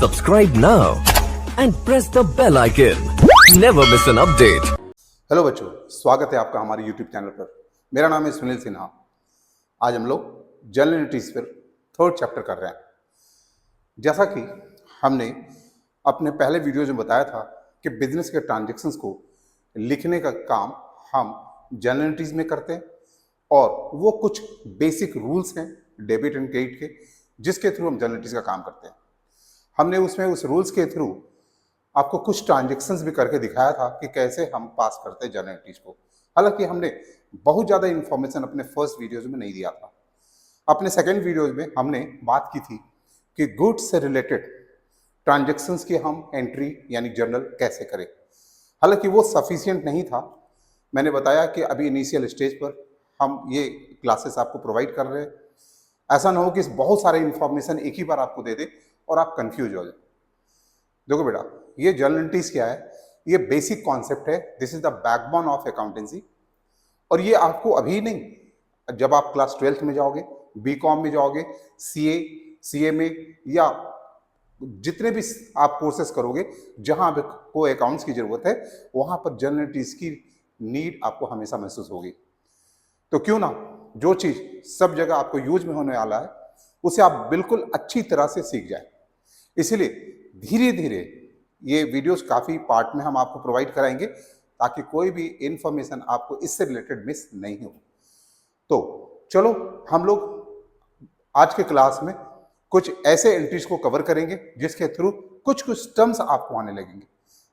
Subscribe now and press the bell icon. Never miss an update. Hello बच्चों, स्वागत है आपका हमारे YouTube चैनल पर। मेरा नाम है सुनील सिन्हा। आज हम लोग जनरल एंट्रीज पर थर्ड चैप्टर कर रहे हैं। जैसा कि हमने अपने पहले वीडियोज में बताया था कि बिजनेस के ट्रांजैक्शंस को लिखने का काम हम जनरल एंट्रीज में करते हैं और वो कुछ बेसिक रूल्स हैं डेबिट एंड क्रेडिट के, जिसके थ्रू हम जनरल एंट्रीज का काम करते हैं। हमने उसमें उस रूल्स के थ्रू आपको कुछ ट्रांजैक्शंस भी करके दिखाया था कि कैसे हम पास करते हैं जनरल एंट्रीज को। हालांकि हमने बहुत ज़्यादा इन्फॉर्मेशन अपने फर्स्ट वीडियोज में नहीं दिया था। अपने सेकेंड वीडियोज में हमने बात की थी कि गुड्स से रिलेटेड ट्रांजैक्शंस की हम एंट्री यानी जर्नल कैसे करें। हालांकि वो सफिशिएंट नहीं था। मैंने बताया कि अभी इनिशियल स्टेज पर हम ये क्लासेस आपको प्रोवाइड कर रहे हैं। ऐसा ना हो कि बहुत सारे इन्फॉर्मेशन एक ही बार आपको दे दे और आप कंफ्यूज हो जाए। देखो बेटा, ये जर्नल एंट्रीज क्या है, ये बेसिक कॉन्सेप्ट है। This is the backbone of accountancy. और ये आपको अभी नहीं, जब आप क्लास 12th में जाओगे, बीकॉम में जाओगे, सीए में, या जितने भी आप कोर्सेस करोगे जहां आपको अकाउंट्स की जरूरत है, वहां पर जनरल एंट्रीज की नीड आपको हमेशा महसूस होगी। तो क्यों ना जो चीज सब जगह आपको यूज में होने वाला है उसे आप बिल्कुल अच्छी तरह से सीख जाए। इसलिए धीरे धीरे ये वीडियोस काफी पार्ट में हम आपको प्रोवाइड कराएंगे ताकि कोई भी इंफॉर्मेशन आपको इससे रिलेटेड मिस नहीं हो। तो चलो हम लोग आज के क्लास में कुछ ऐसे एंट्रीज को कवर करेंगे जिसके थ्रू कुछ कुछ टर्म्स आपको आने लगेंगे।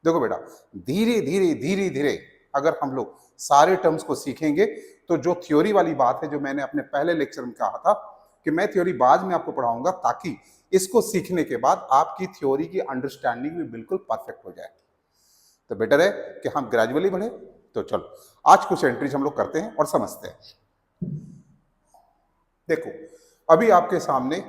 देखो बेटा, धीरे धीरे धीरे धीरे अगर हम लोग सारे टर्म्स को सीखेंगे तो जो थ्योरी वाली बात है, जो मैंने अपने पहले लेक्चर में कहा था कि मैं थ्योरी बाद में आपको पढ़ाऊंगा ताकि इसको सीखने के बाद आपकी थ्योरी की अंडरस्टैंडिंग भी बिल्कुल परफेक्ट हो जाए। तो बेटर है कि हम ग्रेजुअली बढ़े। तो चलो आज कुछ एंट्रीज हम लोग करते हैं और समझते हैं। देखो, अभी आपके सामने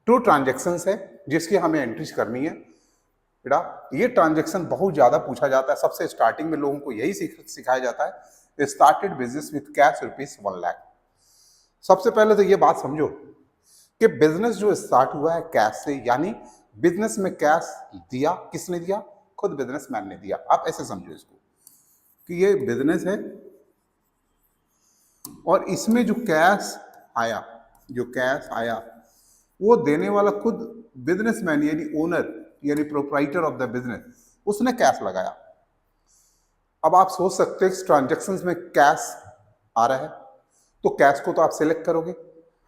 2 ट्रांजैक्शंस है जिसकी हमें एंट्रीज करनी है। बेटा, ये ट्रांजैक्शन बहुत ज्यादा पूछा जाता है। सबसे स्टार्टिंग में लोगों को यही सिखाया जाता है, started business with cash ₹1 lakh. सबसे पहले तो ये बात समझो कि बिजनेस जो स्टार्ट हुआ है कैश से, यानी बिजनेस में कैश दिया किसने दिया? खुद बिजनेसमैन ने दिया। आप ऐसे समझो इसको कि ये बिजनेस है और इसमें जो कैश आया वो देने वाला खुद बिजनेसमैन यानी ओनर यानी प्रोप्राइटर ऑफ द बिजनेस, उसने कैश लगाया। अब आप सोच सकते हैं इस ट्रांजैक्शंस में कैश आ रहा है तो कैश को तो आप सिलेक्ट करोगे।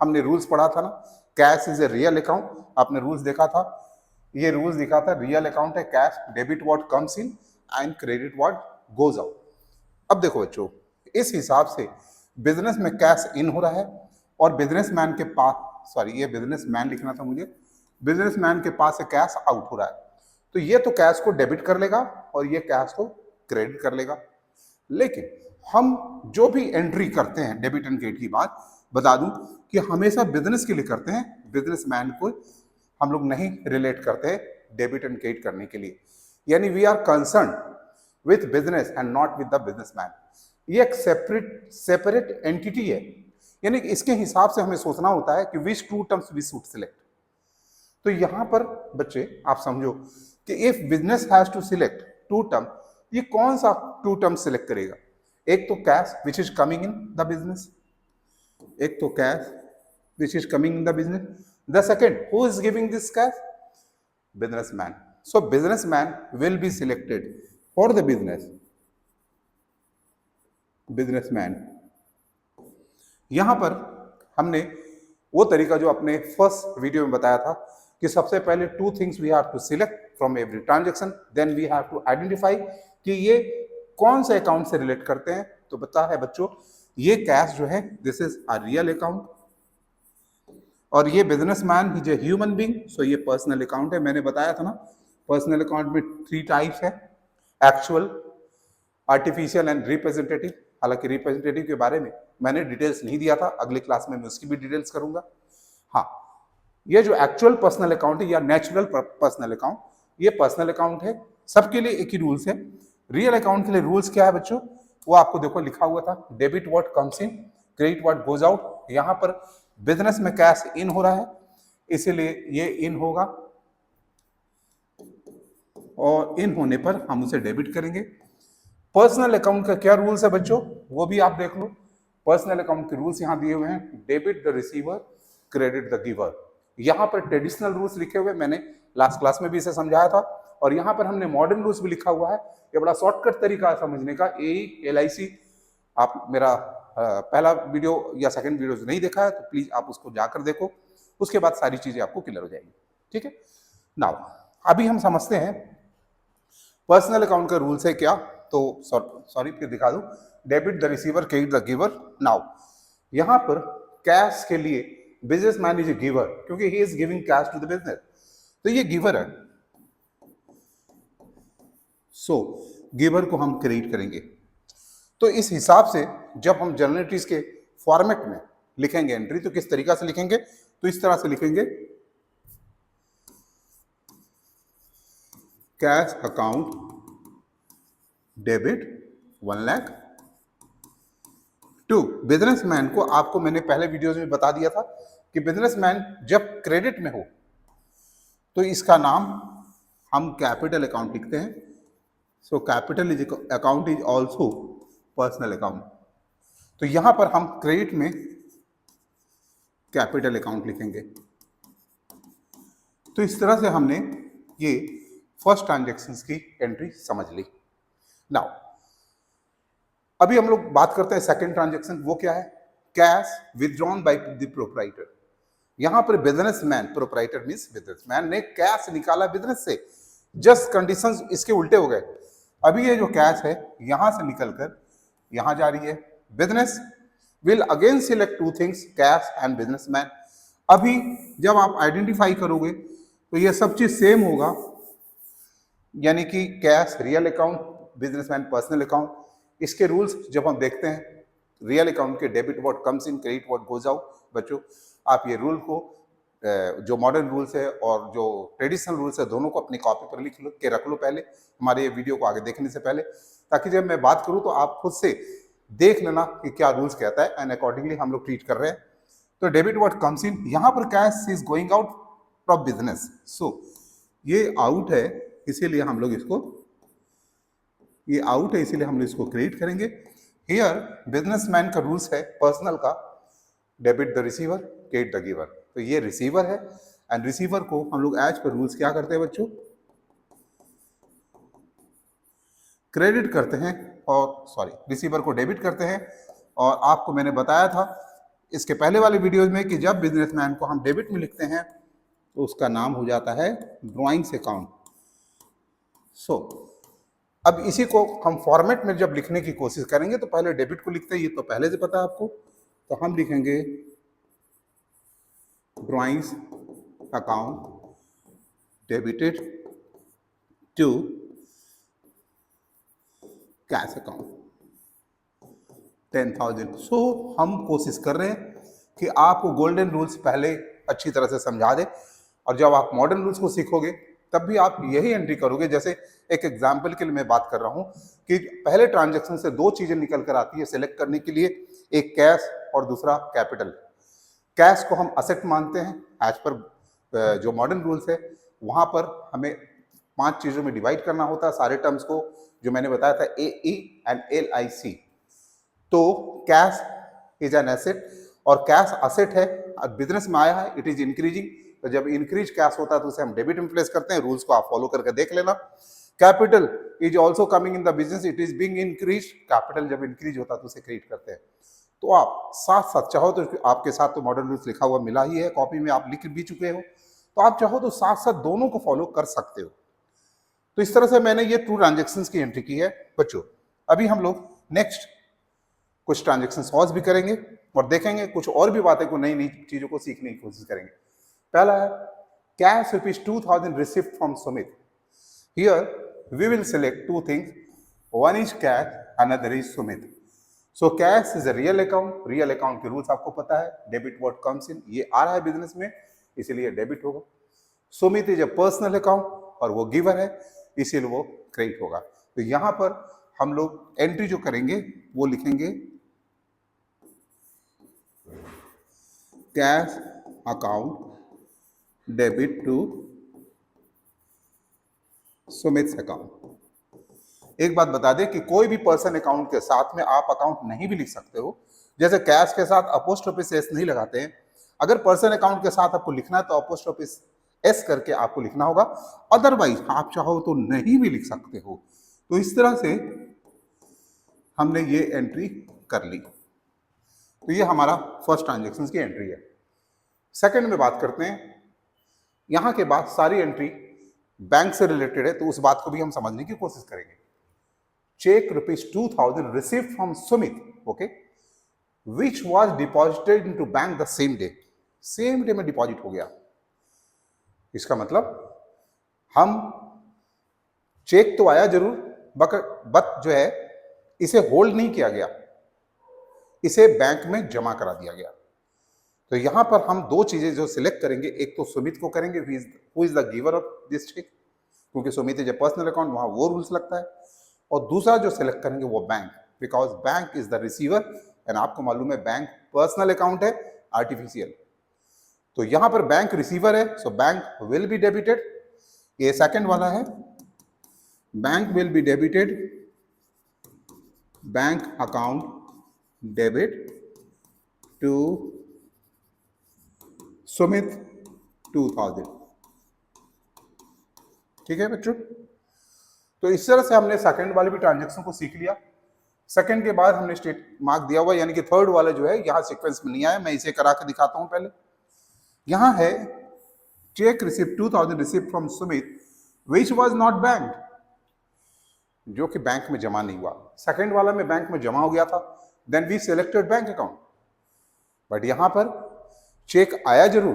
हमने रूल्स पढ़ा था ना, cash is a real account. आपने रूल्स देखा था, ये रूल्स दिखा था, रियल अकाउंट है cash, debit what comes in and credit what goes out. अब देखो बच्चों, इस हिसाब से बिजनेस में कैश इन हो रहा है और बिजनेसमैन के पास, सॉरी ये बिजनेसमैन लिखना था मुझे, बिजनेसमैन के पास से कैश आउट हो रहा है। तो ये तो कैश को डेबिट कर लेगा और ये कैश को क्रेडिट कर लेगा। लेकिन हम जो भी एंट्री करते हैं डेबिट एंड क्रेडिट की बात बता दूं कि हमेशा बिजनेस के लिए करते हैं, बिजनेसमैन को हम लोग नहीं रिलेट करते हैं डेबिट एंड क्रेडिट करने के लिए। यानी we are concern with business and not with the businessman. ये एक सेपरेट एंटिटी है। यानी इसके हिसाब से हमें सोचना होता है कि which 2 terms we should select. तो यहां पर बच्चे आप समझो कि if business has to select 2 term, ये कौन सा 2 टर्म सिलेक्ट करेगा? एक तो cash which is coming in the business, एक तो cash which is coming in the business. The second, who is giving this cash? Businessman. So businessman will be selected for the businessman. यहां पर हमने वो तरीका जो अपने फर्स्ट वीडियो में बताया था कि सबसे पहले 2 things we have to select from every transaction, then we have to identify कि ये कौन से अकाउंट से रिलेट करते हैं। तो बता है बच्चों, ये कैश जो है this is a real account और ये businessman is a human being, so ये पर्सनल अकाउंट है। मैंने बताया था ना, पर्सनल अकाउंट में 3 टाइप्स है, एक्चुअल, आर्टिफिशियल एंड रिप्रेजेंटेटिव। हालांकि रिप्रेजेंटेटिव के बारे में मैंने डिटेल्स नहीं दिया था, अगले क्लास में मैं उसकी भी डिटेल्स करूंगा। हाँ, ये जो एक्चुअल पर्सनल अकाउंट है या नेचुरल पर्सनल अकाउंट, ये पर्सनल अकाउंट है। सबके लिए एक ही रूल्स है। रियल अकाउंट के लिए रूल्स क्या है बच्चों? वो आपको देखो लिखा हुआ था, debit what comes in, credit what goes out. यहाँ पर बिजनेस में कैश इन हो रहा है, इसीलिए ये इन होगा और इन होने पर हम उसे डेबिट करेंगे। पर्सनल अकाउंट का क्या रूल्स है बच्चों, वो भी आप देख लो। पर्सनल अकाउंट के रूल्स यहाँ दिए हुए हैं, debit the receiver, credit the giver. यहाँ पर ट्रेडिशनल रूल्स लिखे हुए, मैंने लास्ट क्लास में भी इसे समझाया था, और यहाँ पर हमने मॉडर्न रूल्स भी लिखा हुआ है। ये बड़ा शॉर्टकट तरीका है समझने का। AELIC, आप मेरा पहला वीडियो या सेकंड वीडियो जो नहीं देखा है तो प्लीज आप उसको जाकर देखो, उसके बाद सारी चीजें आपको क्लियर हो जाएगी। ठीक है, नाउ अभी हम समझते हैं पर्सनल अकाउंट का रूल्स है क्या। तो सॉरी फिर दिखा दूं, debit the receiver, credit the giver. Now यहां पर कैश के लिए बिजनेसमैन इज ए गिवर, क्योंकि he is giving cash to the business, तो ये गिवर है। सो गिवर को हम क्रेडिट करेंगे। तो इस हिसाब से जब हम जर्नल एंट्रीज के फॉर्मेट में लिखेंगे एंट्री, तो किस तरीका से लिखेंगे, तो इस तरह से लिखेंगे, cash account debit 1 lakh to businessman को। आपको मैंने पहले वीडियोस में बता दिया था कि बिजनेसमैन जब क्रेडिट में हो तो इसका नाम हम कैपिटल अकाउंट लिखते हैं। So capital is account is also personal account. तो यहां पर हम क्रेडिट में कैपिटल अकाउंट लिखेंगे। तो इस तरह से हमने ये फर्स्ट ट्रांजैक्शंस की एंट्री समझ ली। नाउ अभी हम लोग बात करते हैं सेकंड ट्रांजैक्शन, वो क्या है, cash withdrawn by the proprietor. यहां पर बिजनेसमैन, प्रोप्राइटर मींस बिजनेसमैन ने कैश निकाला बिजनेस से, जस्ट कंडीशंस इसके उल्टे हो गए। अभी ये जो कैश है यहां से निकलकर यहां जा रही है। Business will again select two things, cash and businessman. अभी जब आप आइडेंटिफाई करोगे तो ये सब चीज सेम होगा, यानी कि cash real account, businessman personal account. इसके रूल्स जब हम देखते हैं, रियल अकाउंट के debit what comes in, credit what goes out. बच्चों आप ये रूल को, जो मॉडर्न रूल्स है और जो ट्रेडिशनल रूल्स है, दोनों को अपनी कॉपी पर लिख लो के रख लो पहले, हमारे ये वीडियो को आगे देखने से पहले, ताकि जब मैं बात करूं तो आप खुद से देख लेना कि क्या रूल्स कहता है, एंड अकॉर्डिंगली हम लोग ट्रीट कर रहे हैं। तो डेबिट व्हाट कम्स इन, यहां पर cash is going out from business, so ये आउट है, इसीलिए हम लोग इसको, ये आउट है इसीलिए हम लोग इसको क्रेडिट करेंगे। हियर बिजनेसमैन का रूल्स है पर्सनल का, debit the receiver, credit the giver. तो ये रिसीवर है, एंड रिसीवर को हम लोग एज पर रूल्स क्या करते हैं बच्चों, क्रेडिट करते हैं, और सॉरी रिसीवर को डेबिट करते हैं। और आपको मैंने बताया था इसके पहले वाले वीडियोज में कि जब बिजनेसमैन को हम डेबिट में लिखते हैं तो उसका नाम हो जाता है ड्रॉइंग्स अकाउंट। सो अब इसी को हम फॉर्मेट में जब लिखने की कोशिश करेंगे तो पहले डेबिट को लिखते हैं, ये तो पहले से पता है आपको। तो हम लिखेंगे drawings account debited to cash account 10,000। So हम कोशिश कर रहे हैं कि आपको गोल्डन रूल्स पहले अच्छी तरह से समझा दे, और जब आप मॉडर्न रूल्स को सीखोगे तब भी आप यही एंट्री करोगे। जैसे एक एग्जाम्पल के लिए मैं बात कर रहा हूं कि पहले ट्रांजैक्शन से दो चीजें निकल कर आती है सिलेक्ट करने के लिए, एक कैश और दूसरा कैपिटल। कैश को हम असेट मानते हैं एज पर जो मॉडर्न रूल्स है, वहां पर हमें 5 चीजों में डिवाइड करना होता है सारे टर्म्स को, जो मैंने बताया था AE एंड LIC। तो कैश इज एन एसेट, और कैश असेट है, बिजनेस में आया है, इट इज इंक्रीजिंग। तो जब इंक्रीज कैश होता है तो उसे हम डेबिट में प्लेस करते हैं। रूल्स को आप फॉलो करके देख लेना। Capital is also coming in the business, it is being increase. Capital जब इंक्रीज होता है तो उसे क्रिएट करते हैं। तो आप साथ साथ चाहो तो, आपके साथ तो मॉडर्न रूल्स लिखा हुआ मिला ही है, कॉपी में आप लिख भी चुके हो, तो आप चाहो तो साथ साथ दोनों को फॉलो कर सकते हो। तो इस तरह से मैंने ये 2 ट्रांजेक्शन्स की एंट्री की है बच्चों। अभी हम लोग नेक्स्ट कुछ ट्रांजेक्शन और भी करेंगे और देखेंगे कुछ और भी बातें को, नई नई चीजों को सीखने की कोशिश करेंगे। पहला है cash ₹2000 received from Sumit. Here we will select 2 things, one is cash, another is Sumit. So cash is a real account, real account के रूल्स आपको पता है, डेबिट व्हाट कम्स इन, ये आ रहा है बिजनेस में इसीलिए डेबिट होगा। Sumit is a personal account और वो गिवर है इसीलिए वो क्रेडिट होगा। तो यहां पर हम लोग एंट्री जो करेंगे वो लिखेंगे cash account debit to Sumit account. एक बात बता दें कि कोई भी पर्सन अकाउंट के साथ में आप अकाउंट नहीं भी लिख सकते हो, जैसे कैश के साथ अपोस्ट्रोफिस एस नहीं लगाते हैं। अगर पर्सन अकाउंट के साथ आपको लिखना है तो अपोस्ट्रोफिस एस करके आपको लिखना होगा, अदरवाइज आप चाहो तो नहीं भी लिख सकते हो। तो इस तरह से हमने ये एंट्री कर ली। तो ये हमारा फर्स्ट ट्रांजेक्शन की एंट्री है। सेकंड में बात करते हैं। यहां के बाद सारी एंट्री बैंक से रिलेटेड है, तो उस बात को भी हम समझने की कोशिश करेंगे। Cheque ₹2000 receive from Sumit, okay, which was deposited into bank the same day. Same day में डिपॉजिट हो गया। इसका मतलब हम चेक तो आया जरूर, बट जो है इसे होल्ड नहीं किया गया, इसे बैंक में जमा करा दिया गया। तो यहां पर हम दो चीजें जो सिलेक्ट करेंगे, एक तो सुमित को करेंगे, who is the giver of this cheque, क्योंकि Sumit is a personal account, वहां वो रूल्स लगता है। और दूसरा जो सिलेक्ट करेंगे वो bank, because bank is the receiver and आपको मालूम है बैंक पर्सनल अकाउंट है, आर्टिफिशियल। तो यहां पर बैंक रिसीवर है, so bank will be debited. ये सेकंड वाला है, bank will be debited, bank account debit to Sumit 2000। ठीक है बच्चों, तो इस तरह से हमने सेकंड वाले भी ट्रांजेक्शन को सीख लिया। सेकंड के बाद हमने स्टेट मार्क दिया हुआ, यानी कि थर्ड वाला जो है यहां सीक्वेंस में नहीं आया, मैं इसे करा के दिखाता हूं। पहले यहां है check receive 2000 receive from Sumit which was not bank, जो कि बैंक में जमा नहीं हुआ। सेकंड वाला में बैंक में जमा हो गया था, then we selected bank account. But यहां पर चेक आया जरूर,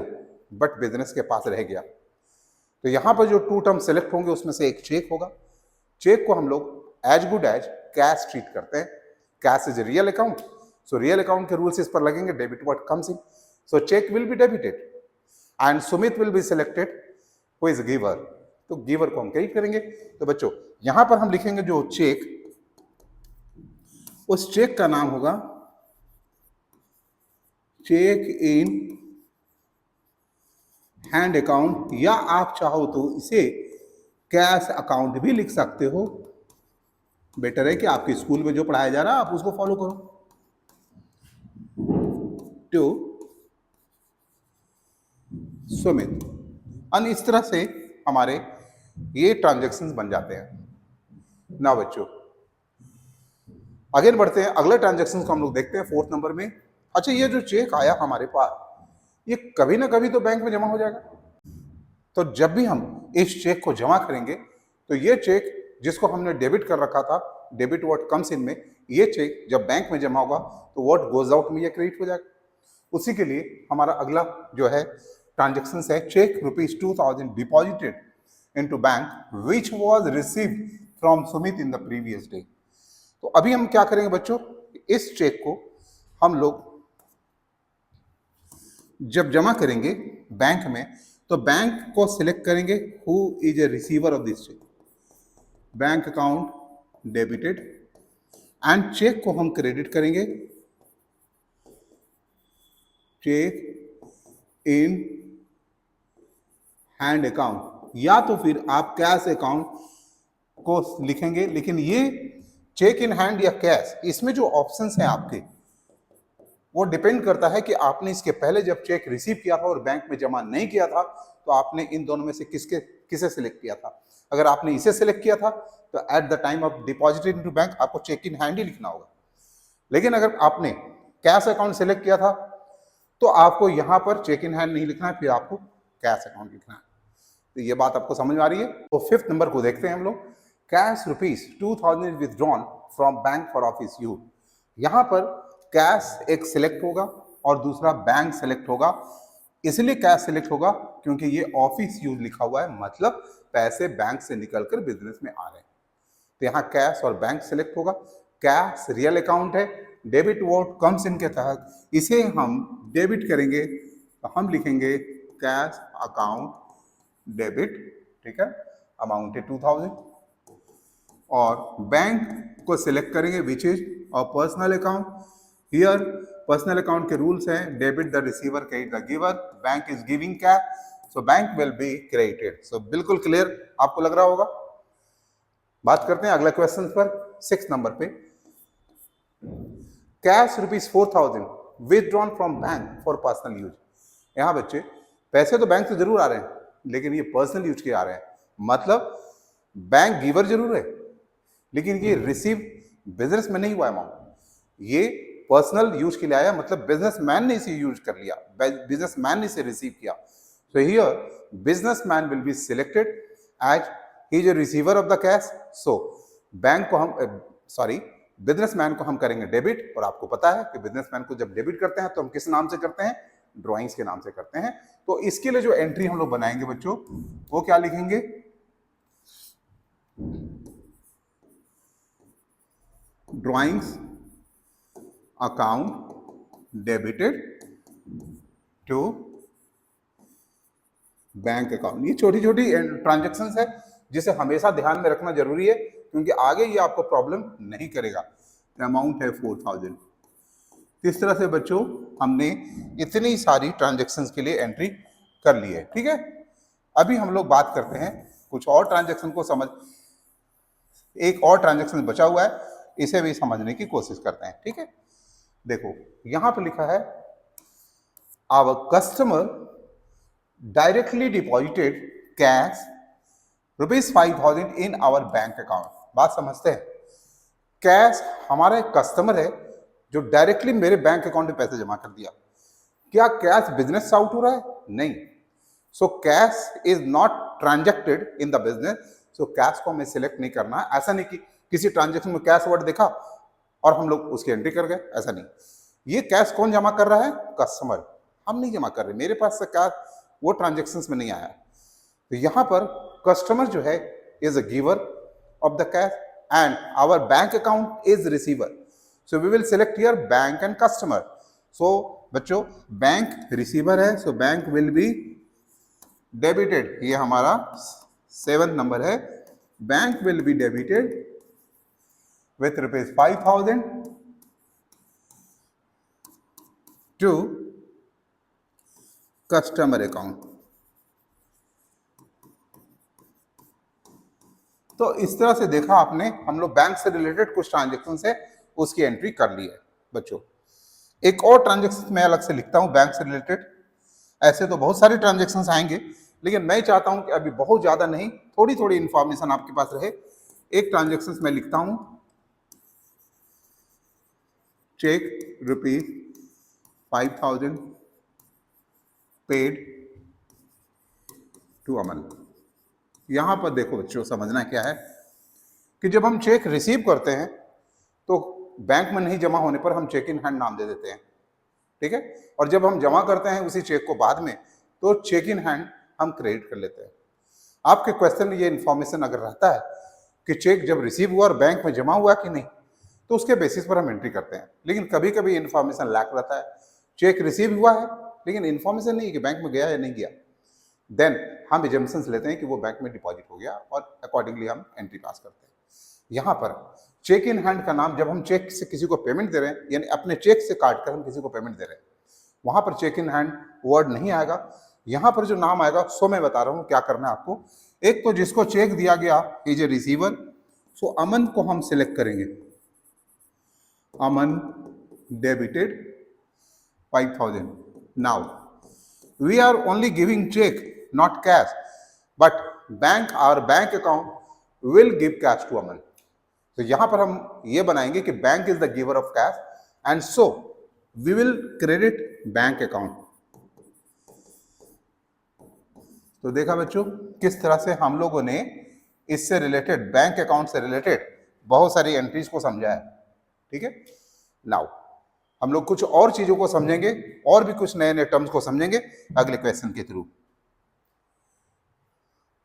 बट बिजनेस के पास रह गया। तो यहां पर जो टू टर्म सेलेक्ट होंगे उसमें से एक चेक होगा। चेक को हम लोग as good as cash treat करते हैं। Cash is real account, so real account के रूल्स इस पर लगेंगे, debit what comes in, so cheque will be debited and Sumit will be selected who is giver. तो गिवर को हम क्रेडिट करेंगे। तो बच्चों यहां पर हम लिखेंगे जो चेक, उस चेक का नाम होगा चेक इन हैंड अकाउंट, या आप चाहो तो इसे कैश अकाउंट भी लिख सकते हो। बेटर है कि आपके स्कूल में जो पढ़ाया जा रहा है आप उसको फॉलो करो। टू सुमित, और इस तरह से हमारे ये ट्रांजैक्शंस बन जाते हैं। ना बच्चों आगे बढ़ते हैं, अगले ट्रांजैक्शंस को हम लोग देखते हैं फोर्थ नंबर में। अच्छा, ये जो चेक आया हमारे पास, ये कभी ना कभी तो बैंक में जमा हो जाएगा। तो जब भी हम इस चेक को जमा करेंगे तो ये चेक जिसको हमने डेबिट कर रखा था, डेबिट व्हाट कम्स इन में, ये चेक जब बैंक में जमा होगा तो व्हाट गोज आउट में ये क्रेडिट हो जाएगा। उसी के लिए हमारा अगला जो है ट्रांजेक्शन है, cheque ₹2000 deposited into bank which was received from Sumit in the previous day. तो अभी हम क्या करेंगे बच्चों, इस चेक को हम लोग जब जमा करेंगे बैंक में तो बैंक को सिलेक्ट करेंगे who is a receiver of this cheque, bank account debited, and cheque को हम क्रेडिट करेंगे चेक इन हैंड अकाउंट, या तो फिर आप कैश अकाउंट को लिखेंगे। लेकिन ये चेक इन हैंड या कैश, इसमें जो ऑप्शंस हैं आपके वो डिपेंड करता है कि आपने इसके पहले जब चेक रिसीव किया था और बैंक में जमा नहीं किया था तो आपने इन दोनों में से किसे सिलेक्ट किया था। अगर आपने इसे सिलेक्ट किया था तो at the time of deposit into bank आपको चेक इन हैंड ही लिखना होगा। लेकिन अगर आपने कैश अकाउंट सिलेक्ट किया था तो आपको यहां पर चेक इन हैंड नहीं लिखना है, फिर आपको कैश अकाउंट लिखना है। तो ये बात आपको समझ में आ रही है। तो फिफ्थ नंबर को देखते हैं हम लोग। Cash ₹2000 withdrawn from bank for office use. यहां पर कैश एक सिलेक्ट होगा और दूसरा बैंक सिलेक्ट होगा। इसलिए कैश सिलेक्ट होगा क्योंकि ये ऑफिस यूज लिखा हुआ है, मतलब पैसे बैंक से निकलकर बिजनेस में आ रहे हैं। तो यहाँ कैश और बैंक सिलेक्ट होगा। कैश रियल अकाउंट है, डेबिट व्हाट कम्स इन के तहत इसे हम डेबिट करेंगे तो हम लिखेंगे कैश अकाउंट डेबिट, ठीक है, अमाउंट है 2000। और बैंक को सिलेक्ट करेंगे which is a personal account. Here personal account के रूल्स हैं, debit the receiver, credit the giver, bank is giving cash, so bank will be credited. So बिल्कुल clear आपको लग रहा होगा। बात करते हैं अगला क्वेश्चन पर, 6 नंबर पे। Cash ₹4,000 withdrawn from bank for personal use. यहाँ बच्चे पैसे तो बैंक से जरूर आ रहे हैं, लेकिन ये पर्सनल यूज के आ रहे हैं। मतलब बैंक गिवर जरूर है, लेकिन ये रिसीव बिजनेस में नहीं हुआ अमाउंट, ये पर्सनल यूज के लिए आया। मतलब बिजनेसमैन ने इसे यूज कर लिया, बिजनेसमैन ने इसे रिसीव किया। So here businessman will be selected as he is a receiver of the cash. So bank को हम बिजनेसमैन को हम करेंगे डेबिट, और आपको पता है कि बिजनेसमैन को जब डेबिट करते हैं तो हम किस नाम से करते हैं, ड्राइंग्स के नाम से करते हैं। तो इसके लिए जो एंट्री हम लोग बनाएंगे बच्चों, वो क्या लिखेंगे, drawings account debited to bank account. ये छोटी छोटी ट्रांजेक्शन्स है जिसे हमेशा ध्यान में रखना जरूरी है, क्योंकि आगे ये आपको प्रॉब्लम नहीं करेगा। अमाउंट है 4,000। इस तरह से बच्चों हमने इतनी सारी ट्रांजेक्शन्स के लिए एंट्री कर ली है। ठीक है, अभी हम लोग बात करते हैं कुछ और ट्रांजेक्शन को समझ, एक और ट्रांजेक्शन बचा हुआ है, इसे भी समझने की कोशिश करते हैं। ठीक है, देखो यहां पर लिखा है our customer directly deposited cash ₹5,000 in our bank account. बात समझते हैं, कैश हमारा एक कस्टमर है जो डायरेक्टली मेरे बैंक अकाउंट में पैसे जमा कर दिया। क्या कैश बिजनेस से आउट हो रहा है? नहीं। सो cash is not transacted in the business. So cash को हमें सिलेक्ट नहीं करना है। ऐसा नहीं कि किसी ट्रांजेक्शन में कैश वर्ड देखा और हम लोग उसकी एंट्री कर गए, ऐसा नहीं। ये कैश कौन जमा कर रहा है? कस्टमर। हम नहीं जमा कर रहे, मेरे पास से कैश वो ट्रांजेक्शन्स में नहीं आया। तो यहां पर कस्टमर जो है is a giver of the cash and our bank account is receiver. So we will select here bank and customer. So बच्चों बैंक रिसीवर है, so bank will be debited. ये हमारा 7th नंबर है। Bank will be debited with ₹5,000 to customer account। तो इस तरह से देखा आपने, हम लोग बैंक से रिलेटेड कुछ ट्रांजेक्शन से उसकी एंट्री कर ली है। बच्चों एक और ट्रांजेक्शन मैं अलग से लिखता हूं बैंक से रिलेटेड। ऐसे तो बहुत सारे ट्रांजेक्शन आएंगे, लेकिन मैं चाहता हूं कि अभी बहुत ज्यादा नहीं, थोड़ी थोड़ी इंफॉर्मेशन आपके पास रहे। एक ट्रांजेक्शन मैं लिखता हूं, चेक ₹5,000 पेड टू अमन। यहां पर देखो बच्चों, समझना क्या है कि जब हम चेक रिसीव करते हैं तो बैंक में नहीं जमा होने पर हम चेक इन हैंड नाम दे देते हैं। ठीक है, और जब हम जमा करते हैं उसी चेक को बाद में, तो चेक इन हैंड हम क्रेडिट कर लेते हैं। आपके क्वेश्चन में ये इंफॉर्मेशन अगर रहता है कि चेक जब रिसीव हुआ और बैंक में जमा हुआ कि नहीं, तो उसके बेसिस पर हम एंट्री करते हैं। लेकिन कभी कभी इन्फॉर्मेशन लैक रहता है, चेक रिसीव हुआ है लेकिन इन्फॉर्मेशन नहीं कि बैंक में गया या नहीं गया, देन हम एजम्पशंस लेते हैं कि वो बैंक में डिपॉजिट हो गया और अकॉर्डिंगली हम एंट्री पास करते हैं। यहाँ पर चेक इन हैंड का नाम, जब हम चेक से किसी को पेमेंट दे रहे हैं, यानी अपने चेक से काट कर हम किसी को पेमेंट दे रहे हैं, वहां पर चेक इन हैंड वर्ड नहीं आएगा। यहाँ पर जो नाम आएगा, सो मैं बता रहा हूँ क्या करना है आपको। एक तो जिसको चेक दिया गया इज ए रिसीवर, सो अमन को हम सिलेक्ट करेंगे। अमन debited 5,000। Now we are only giving cheque, not cash, but our bank account will give cash to Aman। तो यहां पर हम ये बनाएंगे कि bank is the giver of cash and so we will credit bank account. तो देखा बच्चों किस तरह से हम लोगों ने इससे रिलेटेड, बैंक अकाउंट से रिलेटेड बहुत सारी एंट्रीज को समझा है। ठीक है, नाउ हम लोग कुछ और चीजों को समझेंगे और भी कुछ नए नए टर्म्स को समझेंगे अगले क्वेश्चन के थ्रू।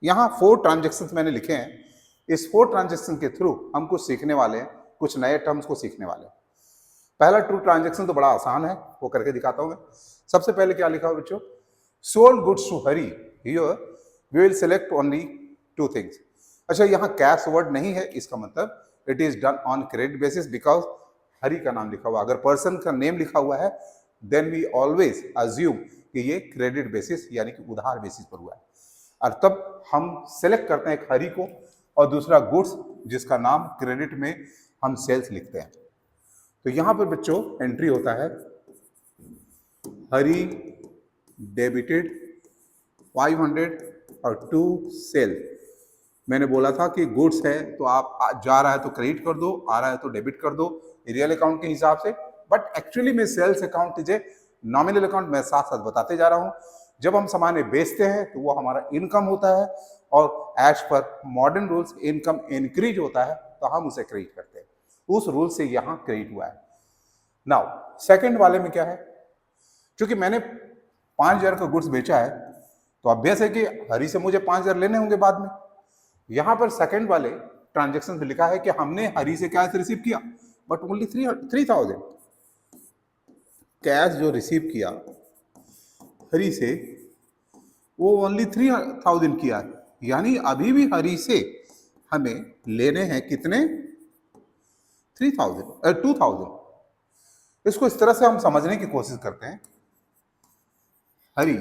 यहां 4 ट्रांजेक्शन मैंने लिखे हैं। इस 4 ट्रांजेक्शन के थ्रू हम कुछ सीखने वाले हैं, कुछ नए टर्म्स को सीखने वाले हैं। पहला ट्रू ट्रांजेक्शन तो बड़ा आसान है, वो करके दिखाता हूं मैं। सबसे पहले क्या लिखा हो बच्चों, sold goods to Hari, here we will select only 2 things. अच्छा, यहाँ कैश वर्ड नहीं है, इसका मतलब it is done on credit basis because Hari का नाम लिखा हुआ। अगर पर्सन का नेम लिखा हुआ है देन वी ऑलवेज अज्यूम कि ये क्रेडिट बेसिस यानी कि उधार बेसिस पर हुआ है, और तब हम सेलेक्ट करते हैं एक हरी को और दूसरा गुड्स जिसका नाम क्रेडिट में हम सेल्स लिखते हैं। तो यहां पर बच्चों एंट्री होता है हरी डेबिटेड 500 और टू सेल। मैंने बोला था कि गुड्स है तो आप जा रहा है तो क्रेडिट कर दो, आ रहा है तो डेबिट कर दो रियल अकाउंट के हिसाब से, बट एक्चुअली में sales account is a nominal account. मैं साथ साथ बताते जा रहा हूं। जब हम सामान बेचते हैं तो वो हमारा इनकम होता है और as per modern rules income increase होता है तो हम उसे क्रेडिट करते हैं। उस रूल से यहां क्रेडिट हुआ है। नाउ सेकंड वाले में क्या है, क्योंकि मैंने 5000 का गुड्स बेचा है तो ऑब्वियस है कि हरी से मुझे 5000 लेने होंगे बाद में। यहां पर सेकंड वाले ट्रांजेक्शन में लिखा है कि हमने हरी से कैश रिसीव किया बट ओनली 3000 कैश जो रिसीव किया हरी से वो ओनली 3000 किया है, यानी अभी भी हरी से हमें लेने हैं कितने 2000। इसको इस तरह से हम समझने की कोशिश करते हैं। हरी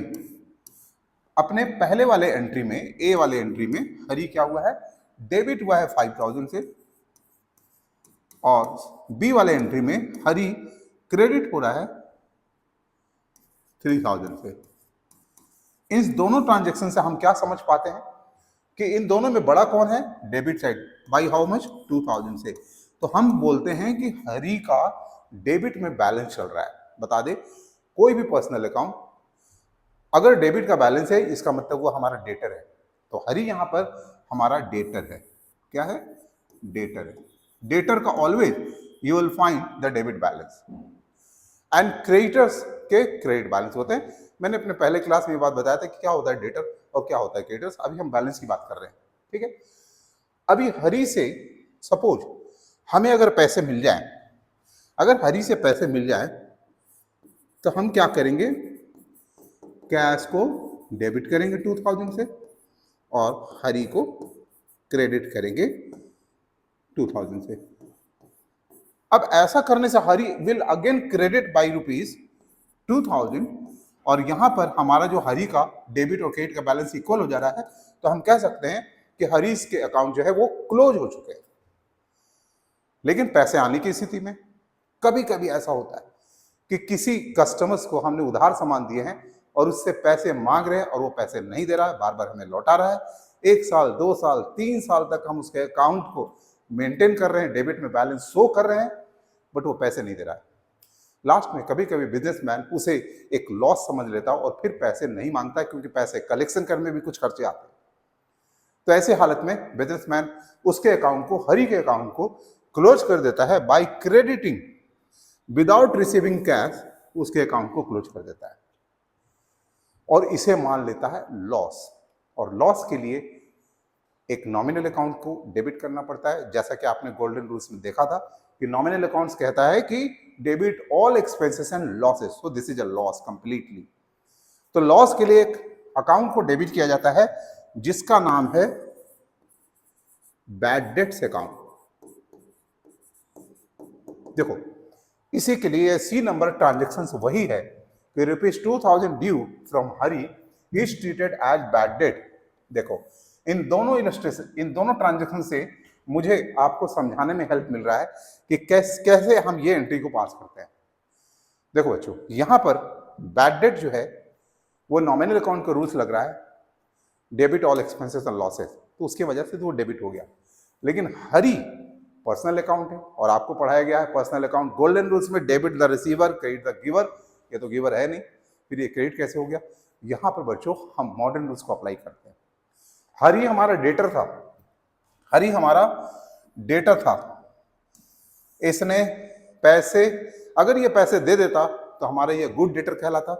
अपने पहले वाले एंट्री में ए वाले एंट्री में हरी क्या हुआ है डेबिट हुआ है 5000 से, और बी वाले एंट्री में हरी क्रेडिट हो रहा है 3000 से। इन दोनों ट्रांजैक्शन से हम क्या समझ पाते हैं कि इन दोनों में बड़ा कौन है debit side, by how much 2000 से। तो हम बोलते हैं कि हरी का डेबिट में बैलेंस चल रहा है। बता दे कोई भी पर्सनल अकाउंट अगर डेबिट का बैलेंस है इसका मतलब वो हमारा डेटर है। तो हरी यहां पर हमारा डेटर है। क्या है डेटर है। डेटर का always you will find the debit balance and creditors के क्रेडिट बैलेंस होते हैं। मैंने अपने पहले क्लास में ये बात बताया था कि क्या होता है डेटर और क्या होता है क्रेडिटर्स। अभी हम बैलेंस की बात कर रहे हैं, ठीक है। अभी हरी से सपोज हमें अगर पैसे मिल जाए, अगर हरी से पैसे मिल जाए तो हम क्या करेंगे कैश को डेबिट करेंगे 2000 से और हरी को क्रेडिट करेंगे 2000 से। अब ऐसा करने से हरी विल अगेन क्रेडिट बाई ₹2000 और यहां पर हमारा जो हरी का डेबिट और क्रेडिट का बैलेंस इक्वल हो जा रहा है। तो हम कह सकते हैं कि हरी के अकाउंट जो है वो क्लोज हो चुके हैं। लेकिन पैसे आने की स्थिति में कभी कभी ऐसा होता है कि किसी कस्टमर्स को हमने उधार सामान दिए हैं और उससे पैसे मांग रहे हैं और वो पैसे नहीं दे रहा है, बार बार हमें लौटा रहा है। 1 साल 2 साल 3 साल तक हम उसके अकाउंट को मेंटेन कर रहे हैं, डेबिट में बैलेंस शो कर रहे हैं, बट वो पैसे नहीं दे रहा है। लास्ट में कभी कभी बिजनेसमैन उसे एक लॉस समझ लेता है और फिर पैसे नहीं मांगता है, क्योंकि पैसे कलेक्शन करने में भी कुछ खर्चे आते हैं। तो ऐसी हालत में बिजनेसमैन उसके अकाउंट को, हरी के अकाउंट को क्लोज कर देता है by crediting without receiving cash. उसके अकाउंट को क्लोज कर देता है और इसे मान लेता है लॉस। और लॉस के लिए एक नॉमिनल अकाउंट को डेबिट करना पड़ता है। जैसा कि आपने गोल्डन रूल्स में देखा था कि नॉमिनल अकाउंट्स कहता है कि debit all expenses and losses, so this is a loss completely. तो लॉस के लिए एक अकाउंट को डेबिट किया जाता है जिसका नाम है बैड डेट्स अकाउंट। देखो इसी के लिए सी नंबर ट्रांजेक्शन वही है कि ₹2000 due from Hari is treated as bad debt. देखो इन दोनों इलस्ट्रेशन, इन दोनों ट्रांजेक्शन से मुझे आपको समझाने में हेल्प मिल रहा है कि कैसे हम ये एंट्री को पास करते हैं। देखो बच्चों यहां पर बैड डेट जो है वो नॉमिनल अकाउंट का रूल्स लग रहा है debit all expenses and losses, तो उसकी वजह से तो वो डेबिट हो गया। लेकिन हरी पर्सनल अकाउंट है और आपको पढ़ाया गया है पर्सनल अकाउंट गोल्डन रूल्स में debit the receiver credit the giver. ये तो गिवर है नहीं, फिर ये क्रेडिट कैसे हो गया। यहां पर बच्चों हम मॉडर्न रूल्स को अप्लाई करते हैं। हरी हमारा डेटर था, हरी हमारा डेटर था। इसने पैसे, अगर ये पैसे दे देता तो हमारा ये गुड डेटर कहलाता।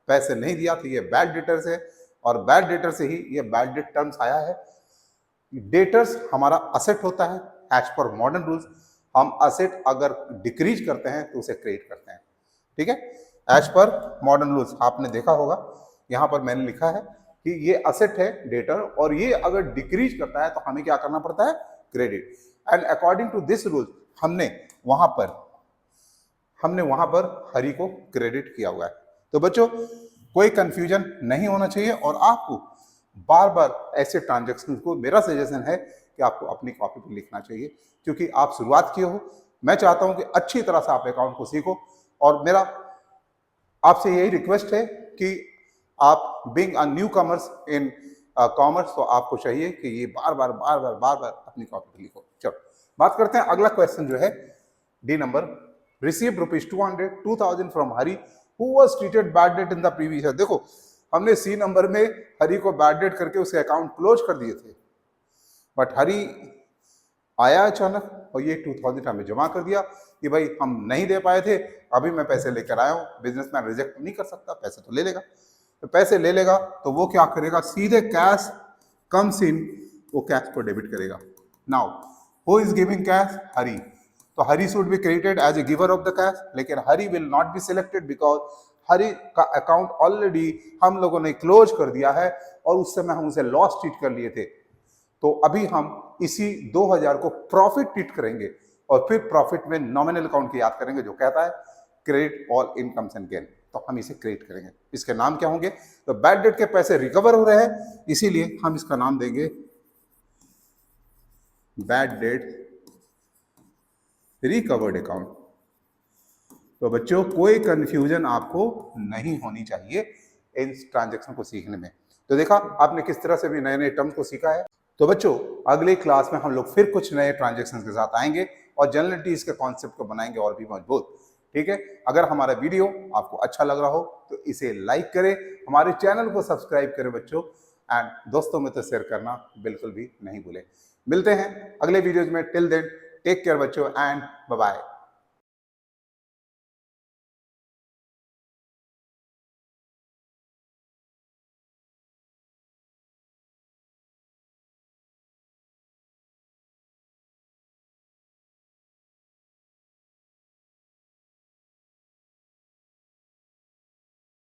पैसे नहीं दिया तो ये बैड डेटर से, और बैड डेटर से ही ये बैड डेट टर्म्स आया है। डेटर्स हमारा असेट होता है एज पर मॉडर्न रूल्स। हम असेट अगर डिक्रीज करते हैं तो उसे क्रेडिट करते हैं, ठीक है, एज पर मॉडर्न रूल्स। आपने देखा होगा यहां पर मैंने लिखा है कि ये असेट है डेटर और ये अगर डिक्रीज करता है तो हमें क्या करना पड़ता है credit. And according to this rule हमने वहां पर हरी को क्रेडिट किया हुआ है। तो बच्चों कोई कंफ्यूजन नहीं होना चाहिए और आपको बार बार ऐसे ट्रांजैक्शन को, मेरा सजेशन है कि आपको अपनी कॉपी पर लिखना चाहिए, क्योंकि आप शुरुआत किए हो। मैं चाहता हूं कि अच्छी तरह से आप अकाउंट को सीखो, और मेरा आपसे यही रिक्वेस्ट है कि आप being a new commerce in commerce, तो आपको चाहिए कि ये बार बार अपनी कॉपी पर लिखो। चलो बात करते हैं, अगला क्वेश्चन जो है D number, receive ₹200,000 from Hari who was treated bad debt in the previous year. देखो हमने सी नंबर में हरी को बैड डेट करके उसके अकाउंट क्लोज कर दिए थे, बट हरी आया अचानक और ये 2000 हमें जमा कर दिया कि भाई हम नहीं दे पाए थे, अभी मैं पैसे लेकर आया हूँ। बिजनेसमैन रिजेक्ट नहीं कर सकता, पैसे तो ले लेगा। तो पैसे ले लेगा तो वो क्या करेगा, सीधे कैश कम्स इन, वो कैश को डेबिट करेगा। Now who is giving cash? Hari. तो Hari should be credited as a giver of the cash, लेकिन Hari will not be selected because Hari का अकाउंट ऑलरेडी हम लोगों ने क्लोज कर दिया है और उस समय हम उसे लॉस ट्रीट कर लिए थे। तो अभी हम इसी 2000 को प्रॉफिट ट्रीट करेंगे और फिर प्रॉफिट में नॉमिनल अकाउंट की याद करेंगे जो कहता है credit all incomes and gain. तो हम इसे क्रिएट करेंगे। इसके नाम क्या होंगे? तो बैड डेट के पैसे रिकवर हो रहे हैं, इसीलिए हम इसका नाम देंगे बैड डेट रिकवर्ड अकाउंट। तो बच्चों कोई कंफ्यूजन आपको नहीं होनी चाहिए इन ट्रांजैक्शन को सीखने में। तो देखा आपने किस तरह से भी नए नए टर्म्स को सीखा है। तो बच्चों अगली क्लास में हम लोग फिर कुछ नए ट्रांजैक्शन के साथ आएंगे और जनरलिटीज के कॉन्सेप्ट को बनाएंगे और भी मजबूत। ठीक है, अगर हमारा वीडियो आपको अच्छा लग रहा हो तो इसे लाइक करें, हमारे चैनल को सब्सक्राइब करें बच्चों, एंड दोस्तों में तो शेयर करना बिल्कुल भी नहीं भूलें। मिलते हैं अगले वीडियोज में। टिल देन टेक केयर बच्चों एंड बाय बाय।